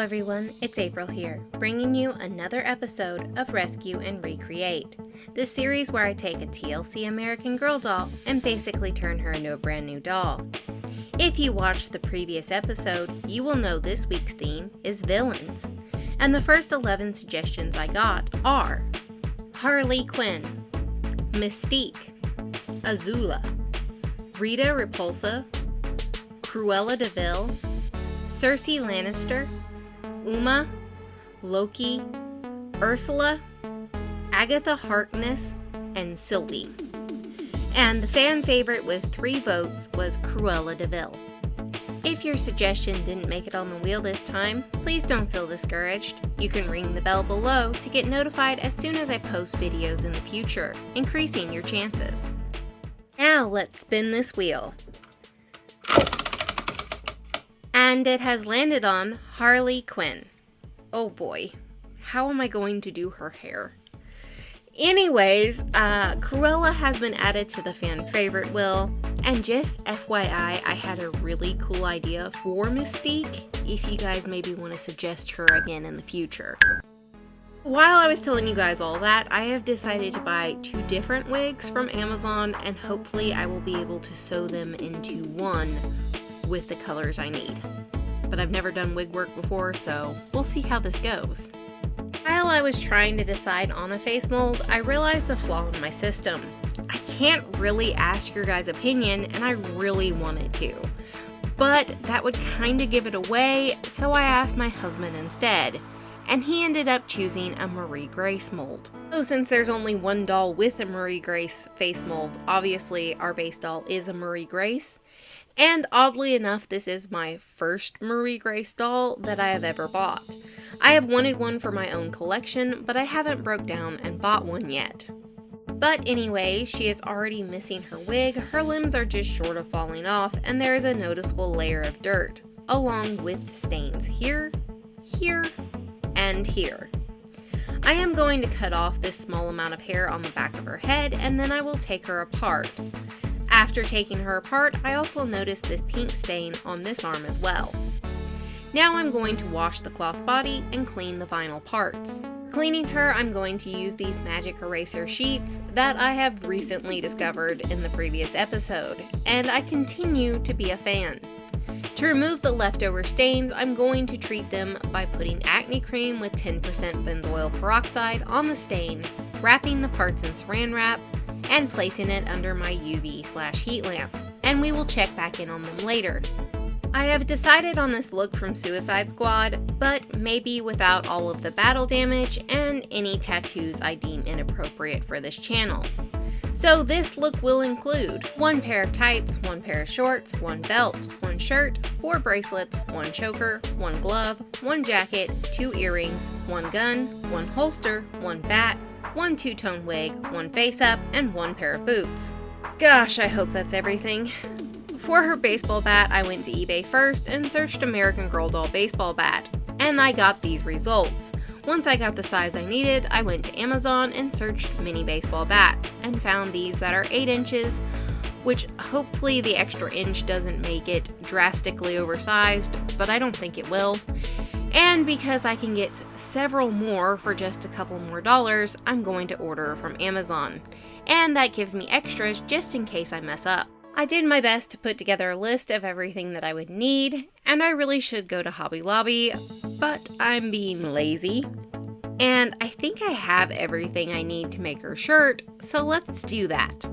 everyone, it's April here, bringing you another episode of Rescue and Recreate, the series where I take a TLC American Girl doll and basically turn her into a brand new doll. If you watched the previous episode, you will know this week's theme is villains, and the first 11 suggestions I got are Harley Quinn, Mystique, Azula, Rita Repulsa, Cruella de Vil, Cersei Lannister, Uma, Loki, Ursula, Agatha Harkness, and Sylvie. And the fan favorite with 3 votes was Cruella de Vil. If your suggestion didn't make it on the wheel this time, please don't feel discouraged. You can ring the bell below to get notified as soon as I post videos in the future, increasing your chances. Now let's spin this wheel. And it has landed on Harley Quinn. Oh boy, how am I going to do her hair? Anyways, Cruella has been added to the fan favorite wheel, and just FYI, I had a really cool idea for Mystique, if you guys maybe want to suggest her again in the future. While I was telling you guys all that, I have decided to buy 2 different wigs from Amazon, and hopefully I will be able to sew them into one with the colors I need. But I've never done wig work before, so we'll see how this goes. While I was trying to decide on a face mold, I realized a flaw in my system. I can't really ask your guys' opinion, and I really wanted to. But that would kinda give it away, so I asked my husband instead, and he ended up choosing a Marie Grace mold. So since there's only one doll with a Marie Grace face mold, obviously our base doll is a Marie Grace. And oddly enough, this is my first Marie Grace doll that I have ever bought. I have wanted one for my own collection, but I haven't broke down and bought one yet. But anyway, she is already missing her wig, her limbs are just short of falling off, and there is a noticeable layer of dirt, along with stains here, here, and here. I am going to cut off this small amount of hair on the back of her head, and then I will take her apart. After taking her apart, I also noticed this pink stain on this arm as well. Now I'm going to wash the cloth body and clean the vinyl parts. Cleaning her, I'm going to use these magic eraser sheets that I have recently discovered in the previous episode, and I continue to be a fan. To remove the leftover stains, I'm going to treat them by putting acne cream with 10% benzoyl peroxide on the stain, wrapping the parts in saran wrap, and placing it under my UV/heat lamp, and we will check back in on them later. I have decided on this look from Suicide Squad, but maybe without all of the battle damage and any tattoos I deem inappropriate for this channel. So this look will include 1 pair of tights, 1 pair of shorts, 1 belt, 1 shirt, 4 bracelets, 1 choker, 1 glove, 1 jacket, 2 earrings, 1 gun, 1 holster, 1 bat, 1 two-tone wig, 1 face-up, and 1 pair of boots. Gosh, I hope that's everything. For her baseball bat, I went to eBay first and searched American Girl Doll baseball bat, and I got these results. Once I got the size I needed, I went to Amazon and searched mini baseball bats, and found these that are 8 inches, which hopefully the extra inch doesn't make it drastically oversized, but I don't think it will. And because I can get several more for just a couple more dollars, I'm going to order from Amazon. And that gives me extras just in case I mess up. I did my best to put together a list of everything that I would need, and I really should go to Hobby Lobby, but I'm being lazy. And I think I have everything I need to make her shirt, so let's do that.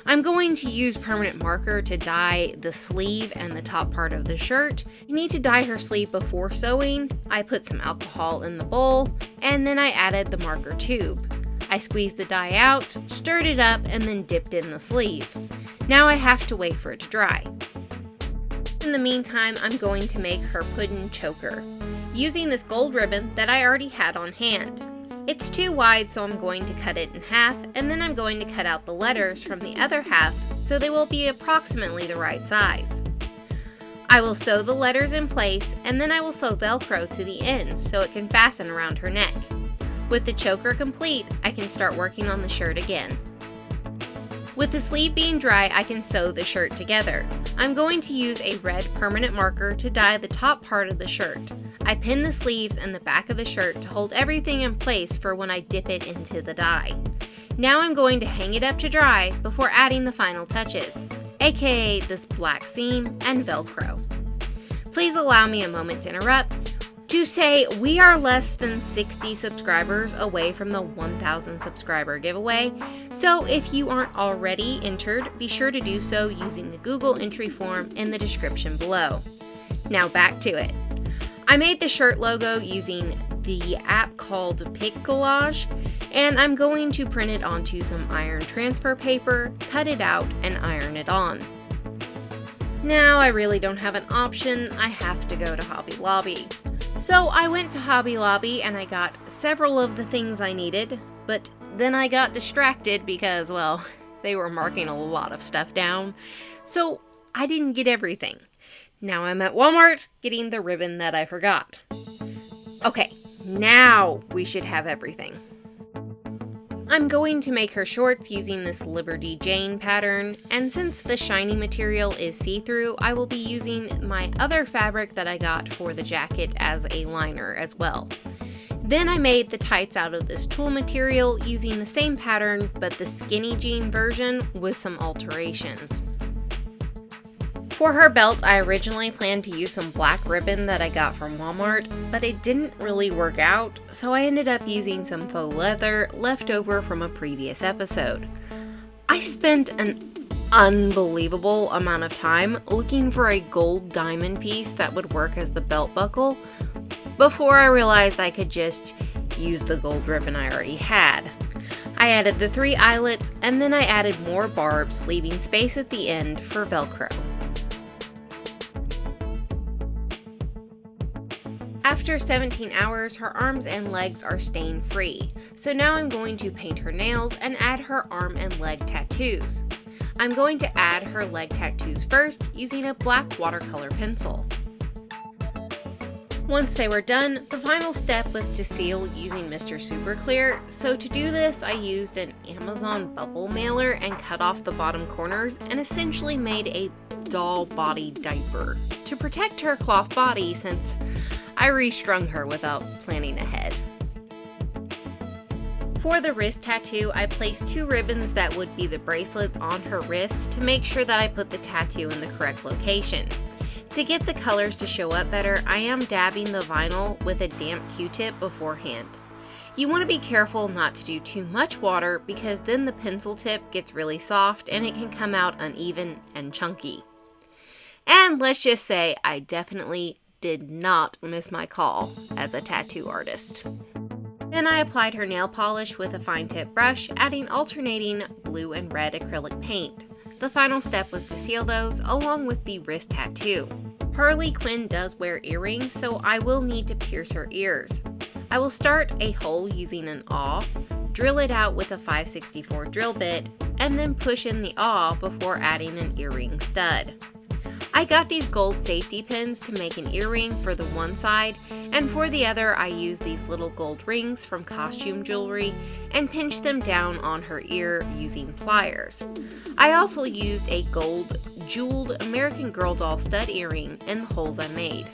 I'm going to use permanent marker to dye the sleeve and the top part of the shirt. You need to dye her sleeve before sewing. I put some alcohol in the bowl, and then I added the marker tube. I squeezed the dye out, stirred it up, and then dipped in the sleeve. Now I have to wait for it to dry. In the meantime, I'm going to make her pudding choker, using this gold ribbon that I already had on hand. It's too wide, so I'm going to cut it in half, and then I'm going to cut out the letters from the other half so they will be approximately the right size. I will sew the letters in place, and then I will sew Velcro to the ends so it can fasten around her neck. With the choker complete, I can start working on the shirt again. With the sleeve being dry, I can sew the shirt together. I'm going to use a red permanent marker to dye the top part of the shirt. I pin the sleeves and the back of the shirt to hold everything in place for when I dip it into the dye. Now I'm going to hang it up to dry before adding the final touches, aka this black seam and Velcro. Please allow me a moment to interrupt to say we are less than 60 subscribers away from the 1,000 subscriber giveaway, so if you aren't already entered, be sure to do so using the Google entry form in the description below. Now back to it. I made the shirt logo using the app called Pic Collage, and I'm going to print it onto some iron transfer paper, cut it out, and iron it on. Now I really don't have an option, I have to go to Hobby Lobby. So I went to Hobby Lobby and I got several of the things I needed, but then I got distracted because, well, they were marking a lot of stuff down, so I didn't get everything. Now I'm at Walmart getting the ribbon that I forgot. Okay, now we should have everything. I'm going to make her shorts using this Liberty Jane pattern, and since the shiny material is see-through, I will be using my other fabric that I got for the jacket as a liner as well. Then I made the tights out of this tulle material using the same pattern but the skinny jean version with some alterations. For her belt, I originally planned to use some black ribbon that I got from Walmart, but it didn't really work out, so I ended up using some faux leather left over from a previous episode. I spent an unbelievable amount of time looking for a gold diamond piece that would work as the belt buckle before I realized I could just use the gold ribbon I already had. I added the 3 eyelets, and then I added more barbs, leaving space at the end for Velcro. After 17 hours, her arms and legs are stain free, so now I'm going to paint her nails and add her arm and leg tattoos. I'm going to add her leg tattoos first using a black watercolor pencil. Once they were done, the final step was to seal using Mr. Super Clear, so to do this I used an Amazon bubble mailer and cut off the bottom corners and essentially made a doll body diaper to protect her cloth body since I restrung her without planning ahead. For the wrist tattoo, I placed 2 ribbons that would be the bracelets on her wrist to make sure that I put the tattoo in the correct location. To get the colors to show up better, I am dabbing the vinyl with a damp Q-tip beforehand. You want to be careful not to do too much water because then the pencil tip gets really soft and it can come out uneven and chunky. And let's just say I definitely did not miss my call as a tattoo artist. Then I applied her nail polish with a fine tip brush, adding alternating blue and red acrylic paint. The final step was to seal those along with the wrist tattoo. Harley Quinn does wear earrings, so I will need to pierce her ears. I will start a hole using an awl, drill it out with a 5/64 drill bit, and then push in the awl before adding an earring stud. I got these gold safety pins to make an earring for the one side, and for the other I used these little gold rings from Costume Jewelry and pinched them down on her ear using pliers. I also used a gold jeweled American Girl Doll stud earring in the holes I made.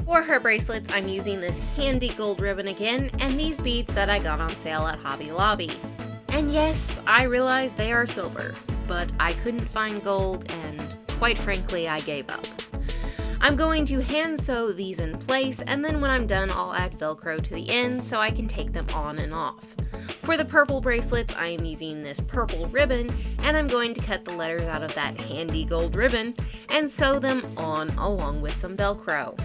For her bracelets, I'm using this handy gold ribbon again and these beads that I got on sale at Hobby Lobby. And yes, I realize they are silver, but I couldn't find gold and quite frankly, I gave up. I'm going to hand sew these in place, and then when I'm done, I'll add Velcro to the end so I can take them on and off. For the purple bracelets, I am using this purple ribbon, and I'm going to cut the letters out of that handy gold ribbon and sew them on along with some Velcro.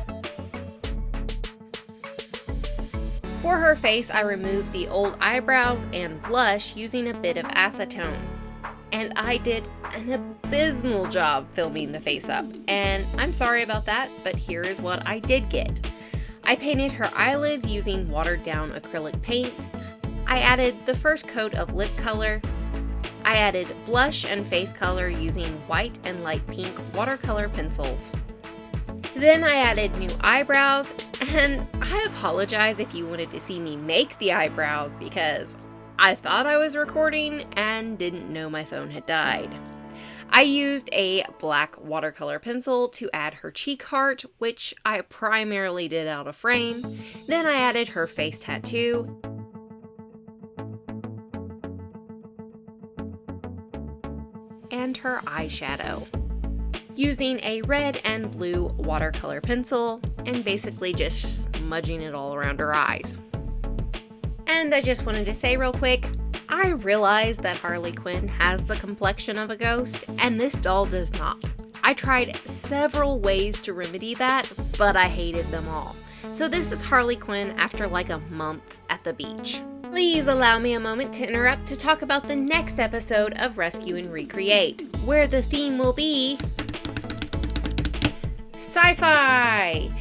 For her face, I removed the old eyebrows and blush using a bit of acetone. And I did an abysmal job filming the face up, and I'm sorry about that, but here is what I did get. I painted her eyelids using watered down acrylic paint. I added the first coat of lip color. I added blush and face color using white and light pink watercolor pencils. Then I added new eyebrows, and I apologize if you wanted to see me make the eyebrows because I thought I was recording and didn't know my phone had died. I used a black watercolor pencil to add her cheek heart, which I primarily did out of frame. Then I added her face tattoo. And her eyeshadow. Using a red and blue watercolor pencil and basically just smudging it all around her eyes. And I just wanted to say real quick, I realize that Harley Quinn has the complexion of a ghost, and this doll does not. I tried several ways to remedy that, but I hated them all. So this is Harley Quinn after like a month at the beach. Please allow me a moment to interrupt to talk about the next episode of Rescue and Recreate, where the theme will be sci-fi!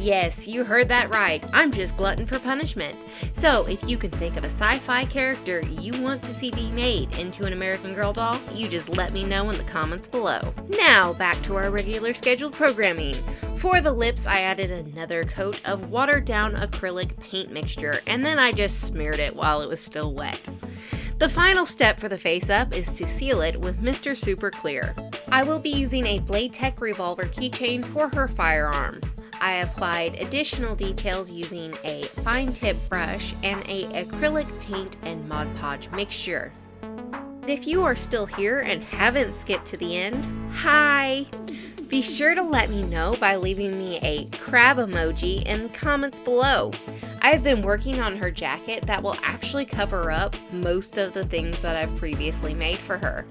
Yes, you heard that right. I'm just glutton for punishment. So, if you can think of a sci-fi character you want to see be made into an American Girl doll, you just let me know in the comments below. Now, back to our regular scheduled programming. For the lips, I added another coat of watered down acrylic paint mixture, and then I just smeared it while it was still wet. The final step for the face up is to seal it with Mr. Super Clear. I will be using a Blade Tech revolver keychain for her firearm. I applied additional details using a fine tip brush and a acrylic paint and Mod Podge mixture. If you are still here and haven't skipped to the end, hi! Be sure to let me know by leaving me a crab emoji in the comments below. I have been working on her jacket that will actually cover up most of the things that I've previously made for her.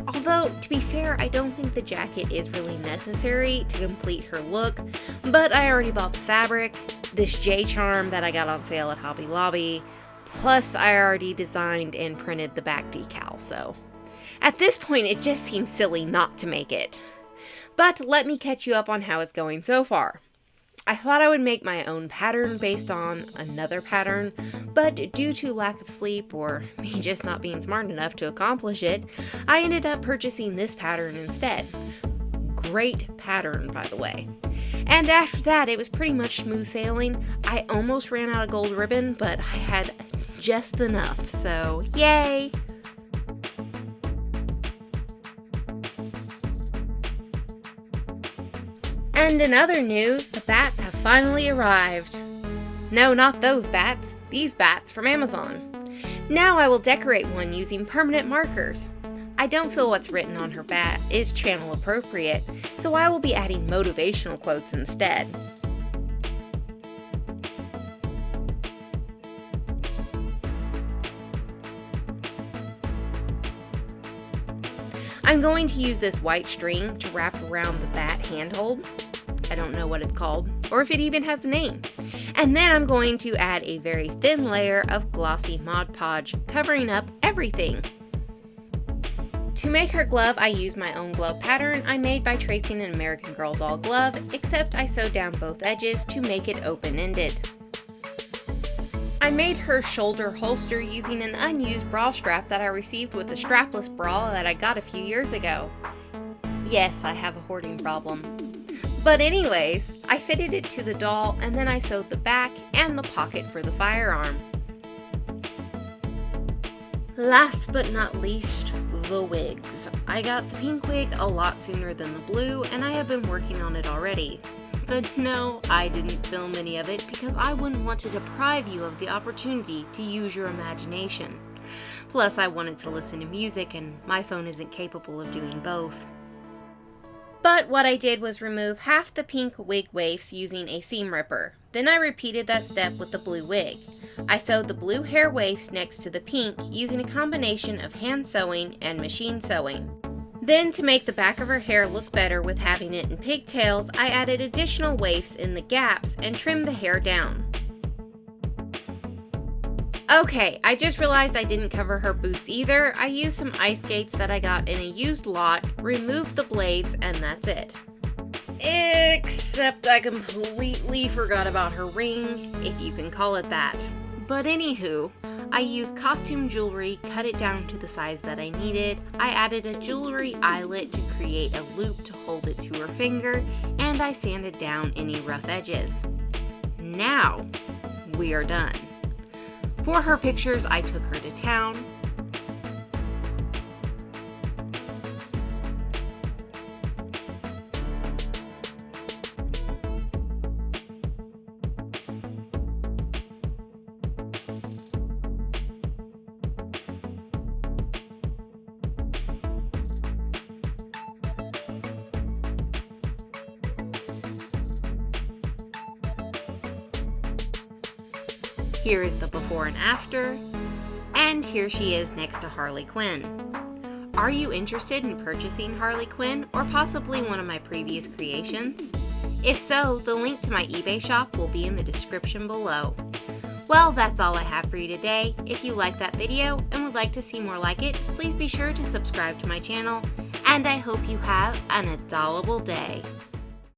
Although, to be fair, I don't think the jacket is really necessary to complete her look, but I already bought the fabric, this J-charm that I got on sale at Hobby Lobby, plus I already designed and printed the back decal, so at this point it just seems silly not to make it. But let me catch you up on how it's going so far. I thought I would make my own pattern based on another pattern, but due to lack of sleep or me just not being smart enough to accomplish it, I ended up purchasing this pattern instead. Great pattern, by the way. And after that, it was pretty much smooth sailing. I almost ran out of gold ribbon, but I had just enough, so yay! And in other news, the bats have finally arrived. No, not those bats. These bats from Amazon. Now I will decorate one using permanent markers. I don't feel what's written on her bat is channel appropriate, so I will be adding motivational quotes instead. I'm going to use this white string to wrap around the bat handhold. I don't know what it's called, or if it even has a name. And then I'm going to add a very thin layer of glossy Mod Podge, covering up everything. To make her glove, I used my own glove pattern I made by tracing an American Girl doll glove, except I sewed down both edges to make it open-ended. I made her shoulder holster using an unused bra strap that I received with a strapless bra that I got a few years ago. Yes, I have a hoarding problem. But anyways, I fitted it to the doll and then I sewed the back and the pocket for the firearm. Last but not least, the wigs. I got the pink wig a lot sooner than the blue and I have been working on it already. But no, I didn't film any of it because I wouldn't want to deprive you of the opportunity to use your imagination. Plus, I wanted to listen to music and my phone isn't capable of doing both. But what I did was remove half the pink wig waifs using a seam ripper. Then I repeated that step with the blue wig. I sewed the blue hair waifs next to the pink using a combination of hand sewing and machine sewing. Then, to make the back of her hair look better with having it in pigtails, I added additional waifs in the gaps and trimmed the hair down. Okay, I just realized I didn't cover her boots either. I used some ice skates that I got in a used lot, removed the blades, and that's it. Except I completely forgot about her ring, if you can call it that. But anywho, I used costume jewelry, cut it down to the size that I needed. I added a jewelry eyelet to create a loop to hold it to her finger, and I sanded down any rough edges. Now, we are done. For her pictures, I took her to town. Here is the before and after, and here she is next to Harley Quinn. Are you interested in purchasing Harley Quinn or possibly one of my previous creations? If so, the link to my eBay shop will be in the description below. Well, that's all I have for you today. If you liked that video and would like to see more like it, please be sure to subscribe to my channel, and I hope you have an adorable day.